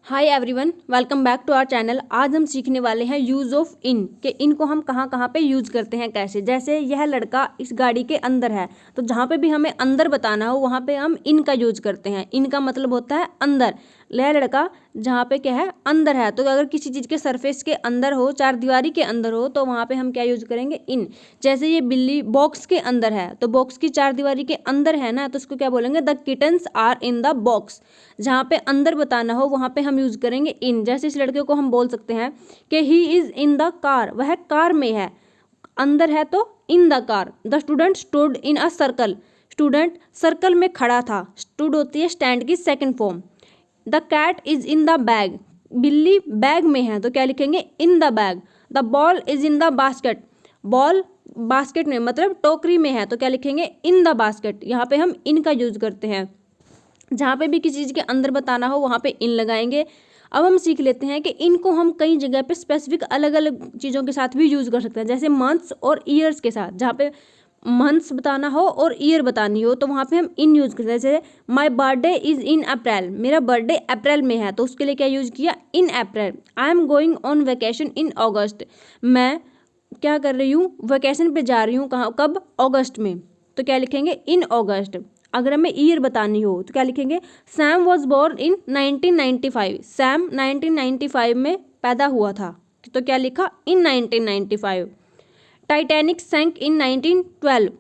Hi everyone, welcome back to our channel. आज हम सीखने वाले हैं यूज़ ऑफ इन कि इन को हम कहाँ कहाँ पे यूज़ करते हैं, कैसे। जैसे यह लड़का इस गाड़ी के अंदर है, तो जहाँ पे भी हमें अंदर बताना हो वहाँ पे हम इन का यूज़ करते हैं। इन का मतलब होता है अंदर। यह लड़का जहाँ पे क्या है, अंदर है। तो अगर किसी चीज़ के सरफेस के अंदर हो, चार दीवारी के अंदर हो, तो वहाँ पे हम क्या यूज़ करेंगे, इन। जैसे ये बिल्ली बॉक्स के अंदर है, तो बॉक्स की चार दीवारी के अंदर है ना, तो उसको क्या बोलेंगे, the kittens are in the box. जहाँ पे अंदर बताना हो वहाँ पे हम यूज़ करेंगे इन। जैसे इस लड़के को हम बोल सकते हैं कि he is in the car, वह कार में है। अंदर है तो in the car. The student stood in a circle, student circle में खड़ा था। स्टूड होती है स्टैंड की second form. The cat is in the bag, बिल्ली बैग में है, तो क्या लिखेंगे, in the bag. The ball is in the basket, ball basket में मतलब टोकरी में है, तो क्या लिखेंगे, इन द बास्केट। यहाँ पे हम इन का यूज करते हैं। जहाँ पे भी किसी चीज़ के अंदर बताना हो वहाँ पे इन लगाएंगे। अब हम सीख लेते हैं कि इनको हम कई जगह पे स्पेसिफिक अलग अलग चीज़ों के साथ भी यूज़ कर सकते हैं। जैसे मंथ्स और ईयर्स के साथ, जहाँ पे मंथ्स बताना हो और ईयर बतानी हो तो वहाँ पे हम इन यूज़ करते हैं। जैसे माई बर्थडे इज़ इन अप्रैल, मेरा बर्थडे अप्रैल में है, तो उसके लिए क्या यूज़ किया, in April. I am going on vacation in August, मैं क्या कर रही हूँ, वेकेशन पे जा रही हूँ, कहाँ, कब, अगस्त में, तो क्या लिखेंगे, इन अगस्त। अगर हमें ईयर बतानी हो तो क्या लिखेंगे, Sam was born in 1995, Sam 1995 में पैदा हुआ था, तो क्या लिखा, इन 1995। टाइटैनिक सैंक इन 1912,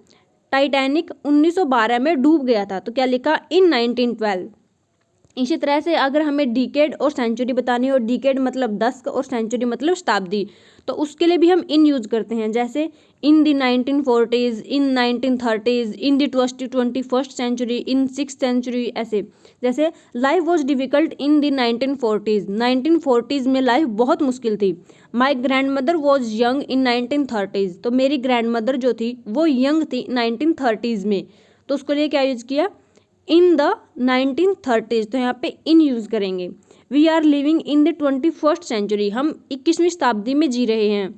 टाइटैनिक 1912 में डूब गया था, तो क्या लिखा, इन 1912। इसी तरह से अगर हमें डिकेड और सेंचुरी बतानी हो, डिकेड मतलब दशक और सेंचुरी मतलब शताब्दी, तो उसके लिए भी हम इन यूज़ करते हैं। जैसे in the 1940s, in 1930s, in the 21st century, in 6th century, ऐसे। जैसे life was difficult in the 1940s, 1940s में लाइफ बहुत मुश्किल थी। My grandmother was young in 1930s, तो मेरी ग्रैंड मदर जो थी वो यंग थी 1930s में, तो उसके लिए क्या यूज़ किया, इन द 1930s, तो यहाँ पे इन यूज़ करेंगे। We are living in the 21st century, हम 21वीं शताब्दी में जी रहे हैं।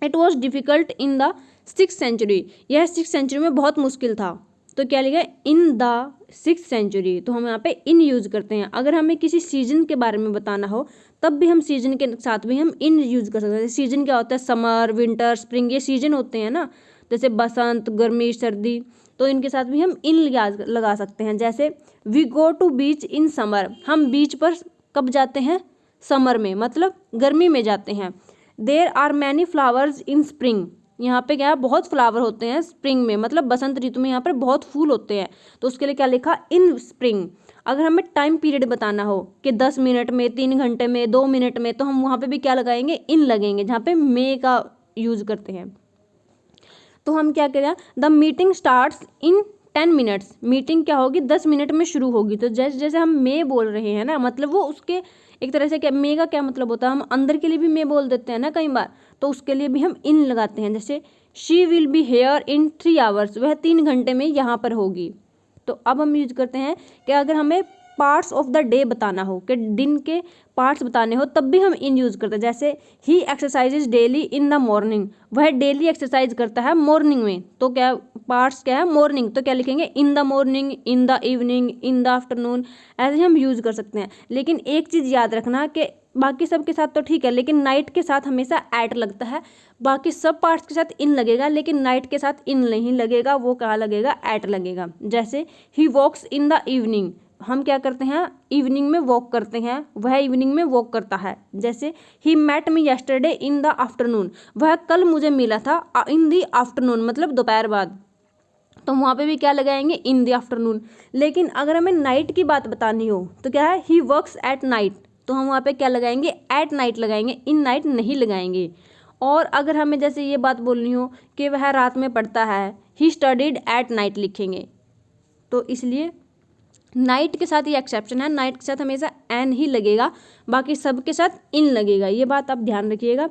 It was difficult in the 6th century, यह 6th सेंचुरी में बहुत मुश्किल था, तो क्या लिखा, इन द 6th सेंचुरी, तो हम यहाँ पे इन यूज़ करते हैं। अगर हमें किसी सीजन के बारे में बताना हो तब भी हम सीजन के साथ भी हम इन यूज़ कर सकते हैं। सीजन क्या होता है, समर, विंटर, स्प्रिंग, ये सीजन होते हैं ना, जैसे बसंत, गर्मी, सर्दी, तो इनके साथ भी हम इन लगा सकते हैं। जैसे we go to beach in summer, हम बीच पर कब जाते हैं, समर में, मतलब गर्मी में जाते हैं। There are many flowers in spring, यहाँ पे क्या है, बहुत फ्लावर होते हैं स्प्रिंग में, मतलब बसंत ऋतु में यहाँ पर बहुत फूल होते हैं, तो उसके लिए क्या लिखा, इन स्प्रिंग। अगर हमें टाइम पीरियड बताना हो कि 10 मिनट में, 3 घंटे में, 2 मिनट में, तो हम वहाँ पे भी क्या लगाएंगे, इन लगेंगे, जहाँ पे मे का यूज़ करते हैं। तो हम क्या करें, the meeting starts in 10 minutes, meeting क्या होगी, 10 मिनट में शुरू होगी। तो जैसे जैसे हम मे बोल रहे हैं ना, मतलब वो उसके एक तरह से क्या, मे का क्या मतलब होता है, हम अंदर के लिए भी मे बोल देते हैं ना कई बार, तो उसके लिए भी हम इन लगाते हैं। जैसे she will be here in 3 hours, वह 3 घंटे में यहाँ पर होगी। तो अब हम यूज करते हैं कि अगर हमें पार्ट्स ऑफ द डे बताना हो, कि दिन के पार्ट्स बताने हो, तब भी हम इन यूज़ करते हैं। जैसे ही exercises daily in the morning, वह डेली एक्सरसाइज करता है मॉर्निंग में, तो क्या पार्ट्स क्या है, मॉर्निंग, तो क्या लिखेंगे, in the morning, in the evening, in the afternoon, ऐसे हम यूज़ कर सकते हैं। लेकिन एक चीज़ याद रखना कि बाकी सब के साथ तो ठीक है, लेकिन नाइट के साथ हमेशा एट लगता है। बाकी सब पार्ट्स के साथ इन लगेगा, लेकिन नाइट के साथ इन नहीं लगेगा, वो कहाँ लगेगा, एट लगेगा। जैसे ही वॉक्स इन द इवनिंग, हम क्या करते हैं, इवनिंग में वॉक करते हैं, वह इवनिंग में वॉक करता है। जैसे he met me yesterday in the afternoon, वह कल मुझे मिला था इन द आफ्टरनून, मतलब दोपहर बाद, तो वहाँ पे भी क्या लगाएंगे, इन द आफ्टरनून। लेकिन अगर हमें नाइट की बात बतानी हो तो क्या है, ही वर्क्स एट नाइट, तो हम वहाँ पे क्या लगाएंगे, एट नाइट लगाएंगे, इन नाइट नहीं लगाएंगे। और अगर हमें जैसे ये बात बोलनी हो कि वह रात में पढ़ता है, ही स्टडीड एट नाइट लिखेंगे। तो इसलिए नाइट के साथ ये एक्सेप्शन है, नाइट के साथ हमेशा एन ही लगेगा, बाकी सब के साथ इन लगेगा, ये बात आप ध्यान रखिएगा।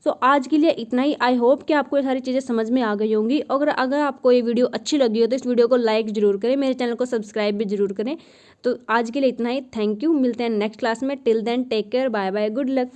सो आज के लिए इतना ही। आई होप कि आपको ये सारी चीज़ें समझ में आ गई होंगी। अगर आपको ये वीडियो अच्छी लगी हो तो इस वीडियो को लाइक जरूर करें, मेरे चैनल को सब्सक्राइब भी जरूर करें। तो आज के लिए इतना ही, थैंक यू, मिलते हैं नेक्स्ट क्लास में। Till then take care, bye bye, good luck.